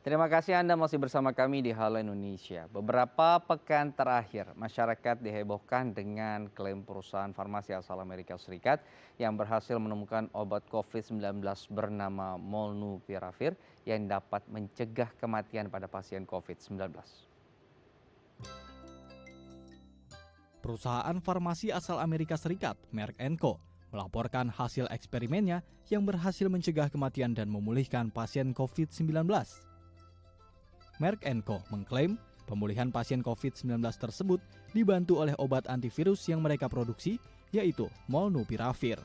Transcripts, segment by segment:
Terima kasih Anda masih bersama kami di Halo Indonesia. Beberapa pekan terakhir, masyarakat dihebohkan dengan klaim perusahaan farmasi asal Amerika Serikat yang berhasil menemukan obat COVID-19 bernama Molnupiravir yang dapat mencegah kematian pada pasien COVID-19. Perusahaan farmasi asal Amerika Serikat, Merck Co., melaporkan hasil eksperimennya yang berhasil mencegah kematian dan memulihkan pasien COVID-19. Merck Co. mengklaim pemulihan pasien COVID-19 tersebut dibantu oleh obat antivirus yang mereka produksi, yaitu Molnupiravir.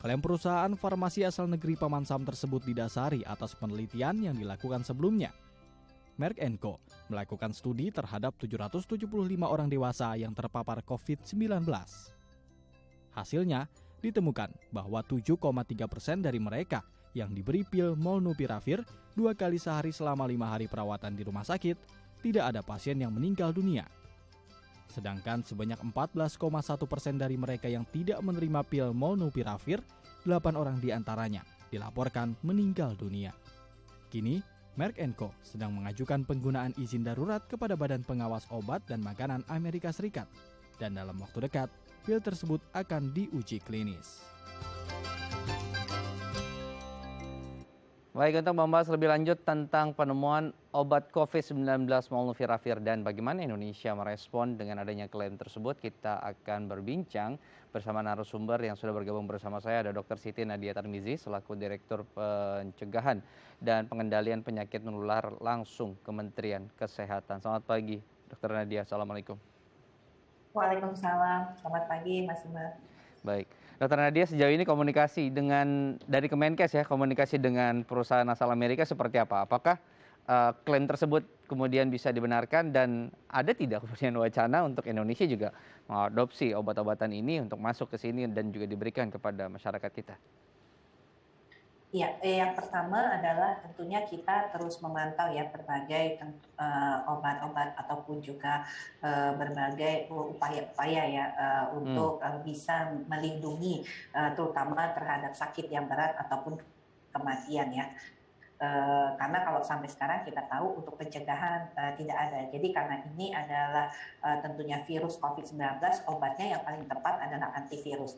Klaim perusahaan farmasi asal negeri Paman Sam tersebut didasari atas penelitian yang dilakukan sebelumnya. Merck Co. melakukan studi terhadap 775 orang dewasa yang terpapar COVID-19. Hasilnya ditemukan bahwa 7,3% dari mereka yang diberi pil Molnupiravir 2 kali sehari selama 5 hari perawatan di rumah sakit, tidak ada pasien yang meninggal dunia. Sedangkan sebanyak 14,1% dari mereka yang tidak menerima pil Molnupiravir, 8 orang diantaranya dilaporkan meninggal dunia. Kini, Merck Co. sedang mengajukan penggunaan izin darurat kepada Badan Pengawas Obat dan Makanan Amerika Serikat, dan dalam waktu dekat, pil tersebut akan diuji klinis. Baik, untuk membahas lebih lanjut tentang penemuan obat COVID-19 Molnupiravir dan bagaimana Indonesia merespon dengan adanya klaim tersebut, kita akan berbincang bersama narasumber yang sudah bergabung bersama saya. Ada Dr. Siti Nadia Tarmizi selaku Direktur Pencegahan dan Pengendalian Penyakit Menular langsung Kementerian Kesehatan. Selamat pagi, Dr. Nadia. Assalamualaikum. Waalaikumsalam. Selamat pagi, Mas Iman. Baik, Dr. Nadia, sejauh ini komunikasi dari Kemenkes ya, komunikasi dengan perusahaan asal Amerika seperti apa? Apakah klaim tersebut kemudian bisa dibenarkan dan ada tidak kemudian wacana untuk Indonesia juga mengadopsi obat-obatan ini untuk masuk ke sini dan juga diberikan kepada masyarakat kita? Ya, yang pertama adalah tentunya kita terus memantau ya berbagai obat-obat ataupun juga berbagai upaya-upaya ya untuk bisa melindungi terutama terhadap sakit yang berat ataupun kematian ya. Karena kalau sampai sekarang kita tahu untuk pencegahan tidak ada. Jadi karena ini adalah tentunya virus COVID-19, obatnya yang paling tepat adalah antivirus.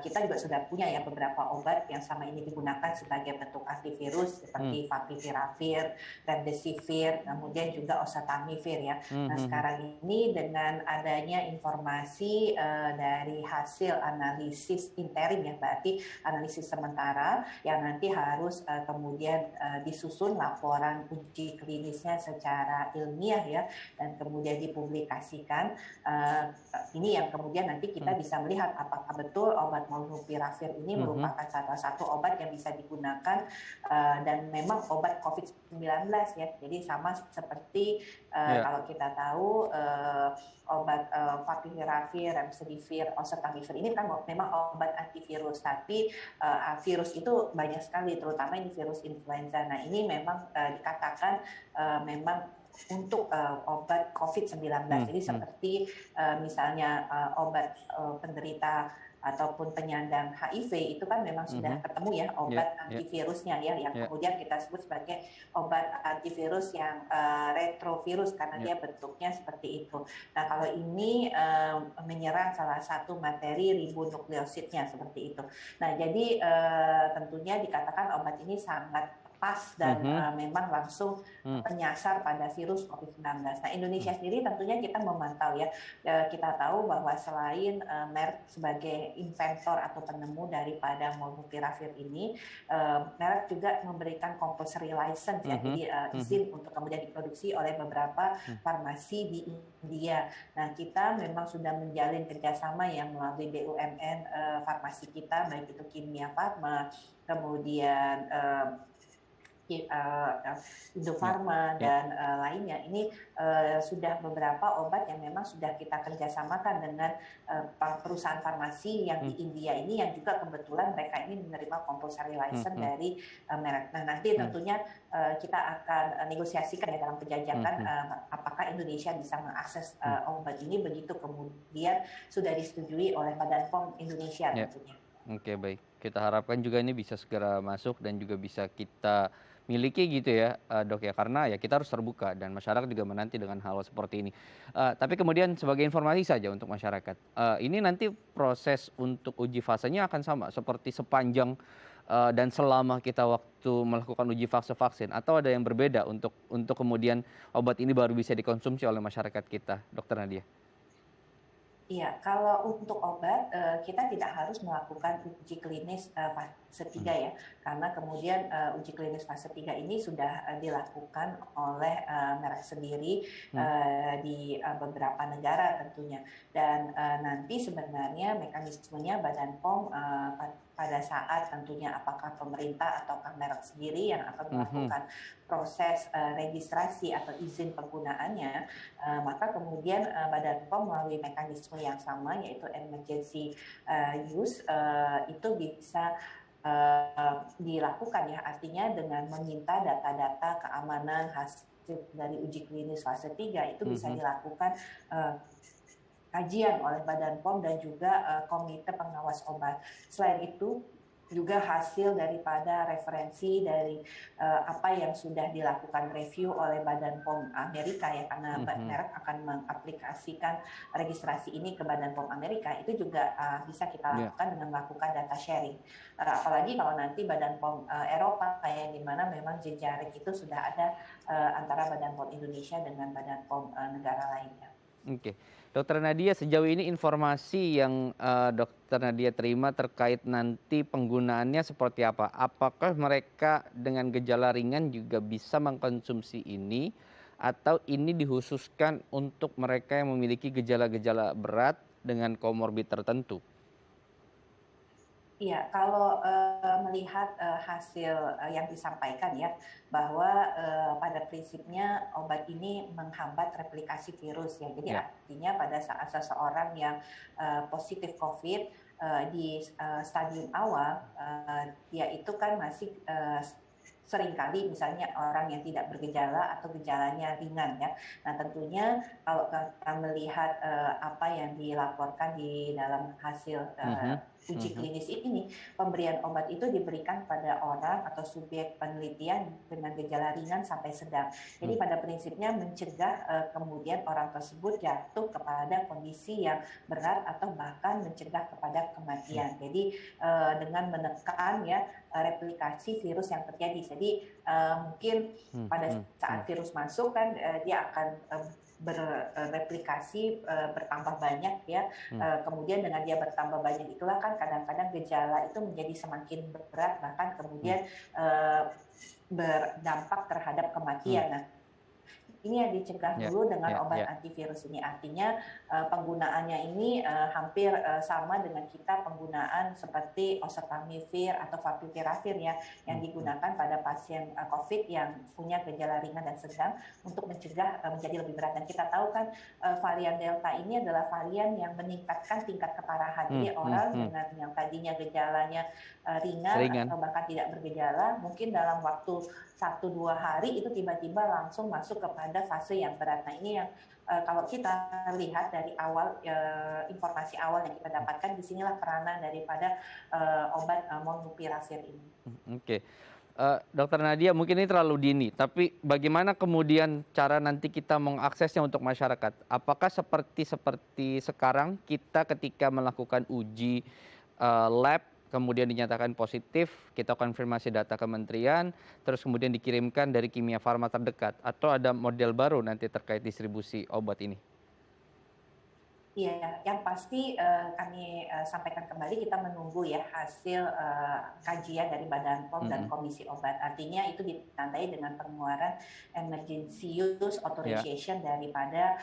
Kita juga sudah punya ya beberapa obat yang sama ini digunakan sebagai bentuk antivirus seperti Favipiravir, Remdesivir, kemudian juga Oseltamivir ya. Nah sekarang ini dengan adanya informasi dari hasil analisis interim ya, berarti analisis sementara yang nanti harus kemudian disusun laporan uji klinisnya secara ilmiah ya dan kemudian dipublikasikan. Ini yang kemudian nanti kita bisa melihat apakah betul obat Molnupiravir ini merupakan salah satu obat yang bisa digunakan dan memang obat COVID-19 ya. Jadi sama seperti kalau kita tahu obat Favipiravir, Remdesivir, Oseltamivir ini kan memang obat antivirus, tapi virus itu banyak sekali, terutama ini virus influenza. Nah ini memang dikatakan memang untuk obat COVID-19. Jadi seperti misalnya obat penderita ataupun penyandang HIV itu kan memang sudah ketemu ya obat antivirusnya ya yang kemudian kita sebut sebagai obat antivirus yang retrovirus karena dia bentuknya seperti itu. Nah kalau ini menyerang salah satu materi ribonukleosidnya seperti itu. Nah jadi tentunya dikatakan obat ini sangat pas dan memang langsung menyasar pada virus COVID-19. Nah Indonesia sendiri tentunya kita memantau ya, kita tahu bahwa selain Merck sebagai inventor atau penemu daripada Molnupiravir ini, Merck juga memberikan compulsory license ya, jadi izin untuk kemudian diproduksi oleh beberapa farmasi di India. Nah kita memang sudah menjalin kerjasama yang melalui BUMN farmasi kita, baik itu Kimia Farma, kemudian Indofarma dan lainnya. Ini sudah beberapa obat yang memang sudah kita kerjasamakan dengan perusahaan farmasi yang di India ini yang juga kebetulan mereka ini menerima compulsory license dari Merck. Nah nanti tentunya kita akan negosiasikan ya dalam penjajakan apakah Indonesia bisa mengakses obat ini begitu kemudian sudah disetujui oleh Badan POM Indonesia tentunya. Oke, baik. Kita harapkan juga ini bisa segera masuk dan juga bisa kita miliki gitu ya, Dok ya, karena ya kita harus terbuka dan masyarakat juga menanti dengan hal seperti ini. Tapi kemudian sebagai informasi saja untuk masyarakat, ini nanti proses untuk uji fasenya akan sama seperti sepanjang, dan selama kita waktu melakukan uji fase vaksin atau ada yang berbeda untuk kemudian obat ini baru bisa dikonsumsi oleh masyarakat kita, Dokter Nadia? Iya, kalau untuk obat, kita tidak harus melakukan uji klinis fase 3 ya, karena kemudian uji klinis fase 3 ini sudah dilakukan oleh Merck sendiri Hmm. di beberapa negara tentunya. Dan nanti sebenarnya mekanismenya Badan POM pada saat tentunya apakah pemerintah ataukah Merck sendiri yang akan Mhm. melakukan proses registrasi atau izin penggunaannya. Maka kemudian Badan POM melalui mekanisme yang sama yaitu emergency use itu bisa dilakukan ya, artinya dengan meminta data-data keamanan hasil dari uji klinis fase 3 itu bisa Mhm. dilakukan kajian oleh Badan POM dan juga Komite Pengawas Obat. Selain itu juga hasil daripada referensi dari apa yang sudah dilakukan review oleh Badan POM Amerika ya, karena Mhm. Merck akan mengaplikasikan registrasi ini ke Badan POM Amerika, itu juga bisa kita Iya. lakukan dengan melakukan data sharing. Apalagi kalau nanti Badan POM Eropa yang dimana memang jejaring itu sudah ada antara Badan POM Indonesia dengan Badan POM negara lainnya. Oke. Dokter Nadia, sejauh ini informasi yang, Dokter Nadia terima terkait nanti penggunaannya seperti apa? Apakah mereka dengan gejala ringan juga bisa mengkonsumsi ini? Atau ini dikhususkan untuk mereka yang memiliki gejala-gejala berat dengan komorbid tertentu? Iya, kalau melihat hasil yang disampaikan ya, bahwa pada prinsipnya obat ini menghambat replikasi virus ya. Jadi Ya. artinya pada saat seseorang yang positif COVID di stadium awal, dia itu kan masih seringkali misalnya orang yang tidak bergejala atau gejalanya ringan ya. Nah tentunya kalau kita melihat apa yang dilaporkan di dalam hasil Mhm. uji Mhm. klinis ini, pemberian obat itu diberikan pada orang atau subjek penelitian dengan gejala ringan sampai sedang. Jadi Mmm. pada prinsipnya mencegah kemudian orang tersebut jatuh kepada kondisi yang berat atau bahkan mencegah kepada Mmm. kematian. Jadi dengan menekan ya replikasi virus yang terjadi. Jadi mungkin Mhm. pada Mhm. saat virus masuk kan dia akan bereplikasi bertambah banyak ya. Mhm. Kemudian dengan dia bertambah banyak itulah kan kadang-kadang gejala itu menjadi semakin berat, bahkan Mhm. kemudian berdampak terhadap Mhm. kematian. Nah, ini yang dicegah Ya. dulu dengan Ya. obat Ya. antivirus ini. Artinya penggunaannya ini hampir sama dengan kita penggunaan seperti oseltamivir atau favipiravir ya, yang Mhm. Mhm. digunakan pada pasien COVID yang punya gejala ringan dan sedang untuk mencegah menjadi lebih berat. Dan kita tahu kan varian Delta ini adalah varian yang meningkatkan tingkat keparahan. Mhm. Jadi Mhm. orang Mhm. dengan yang tadinya gejalanya ringan Ringan. atau bahkan tidak bergejala, mungkin dalam waktu 1-2 hari itu tiba-tiba langsung masuk kepada fase yang berat. Nah ini yang kalau kita lihat dari awal informasi awal yang kita dapatkan, disinilah peranan daripada obat molnupiravir ini. Oke. Dokter Nadia, mungkin ini terlalu dini, tapi bagaimana kemudian cara nanti kita mengaksesnya untuk masyarakat? Apakah seperti seperti sekarang kita ketika melakukan uji, lab, kemudian dinyatakan positif, kita konfirmasi data kementerian, terus kemudian dikirimkan dari Kimia Farma terdekat, atau ada model baru nanti terkait distribusi obat ini? Iya, yang pasti kami sampaikan kembali kita menunggu ya hasil kajian dari Badan POM dan Mhm. Komisi Obat. Artinya itu ditandai dengan pengeluaran emergency use Ya. authorization daripada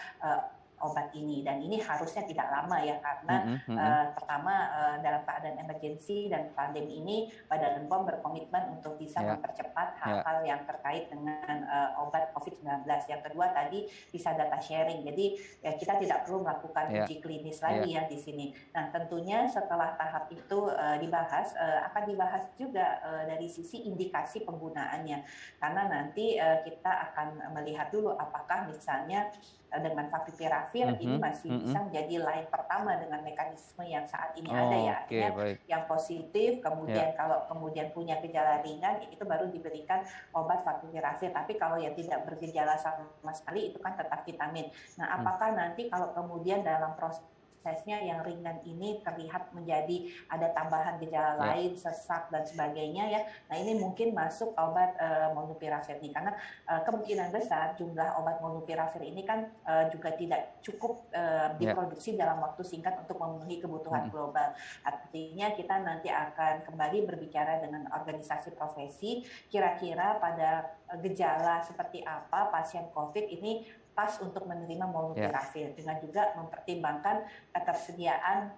obat ini. Dan ini harusnya tidak lama ya karena Mhm. Mhm. pertama dalam keadaan emergency dan pandemi ini Badan POM berkomitmen untuk bisa Ya. mempercepat Ya. hal-hal yang terkait dengan obat COVID-19. Yang kedua tadi bisa data sharing. Jadi ya kita tidak perlu melakukan Ya. uji klinis Ya. lagi ya di sini. Nah tentunya setelah tahap itu dibahas, akan dibahas juga dari sisi indikasi penggunaannya. Karena nanti kita akan melihat dulu apakah misalnya dengan favipiravir molnupiravir ini masih bisa menjadi line pertama dengan mekanisme yang saat ini ada ya. Oke, Artinya baik. yang positif, Ya, kemudian kalau kemudian punya gejala ringan, itu baru diberikan obat favipiravir. Tapi kalau yang tidak bergejala sama sekali, itu kan tetap vitamin. Nah, hmm, apakah nanti kalau kemudian dalam prosesnya yang ringan ini terlihat menjadi ada tambahan gejala ya, lain, sesak dan sebagainya ya. Nah, ini mungkin masuk obat molnupiravir nih, karena kemungkinan besar jumlah obat molnupiravir ini kan juga tidak cukup ya. diproduksi dalam waktu singkat untuk memenuhi kebutuhan Hmm, global. Artinya kita nanti akan kembali berbicara dengan organisasi profesi, kira-kira pada gejala seperti apa pasien COVID ini pas untuk menerima ya. molnupiravir, dengan juga mempertimbangkan ketersediaan.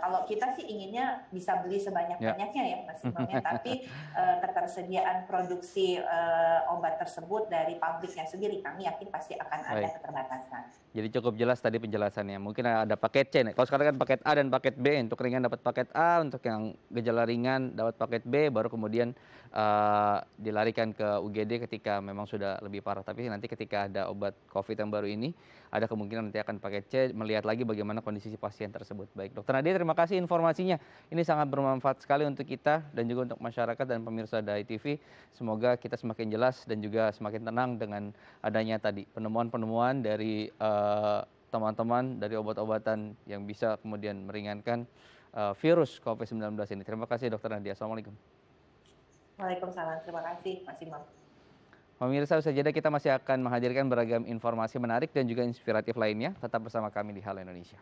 Kalau kita sih inginnya bisa beli Ya. sebanyak-banyaknya ya maksimumnya, tapi ketersediaan produksi obat tersebut dari pabriknya sendiri, kami yakin pasti akan ada Baik. keterbatasan. Jadi cukup jelas tadi penjelasannya. Mungkin ada paket C nih. Kalau sekarang kan paket A dan paket B. Untuk ringan dapat paket A, untuk yang gejala ringan dapat paket B, baru kemudian dilarikan ke UGD ketika memang sudah lebih parah. Tapi nanti ketika ada obat COVID yang baru ini, ada kemungkinan nanti akan paket C, melihat lagi bagaimana kondisi si pasien tersebut. Baik, Dokter Nadia, terima kasih informasinya. Ini sangat bermanfaat sekali untuk kita dan juga untuk masyarakat dan pemirsa Dai TV. Semoga kita semakin jelas dan juga semakin tenang dengan adanya tadi penemuan-penemuan dari teman-teman dari obat-obatan yang bisa kemudian meringankan virus COVID-19 ini. Terima kasih Dokter Nadia. Assalamualaikum. Waalaikumsalam, terima kasih Mas Imam. Pemirsa, usai jeda kita masih akan menghadirkan beragam informasi menarik dan juga inspiratif lainnya. Tetap bersama kami di Halo Indonesia.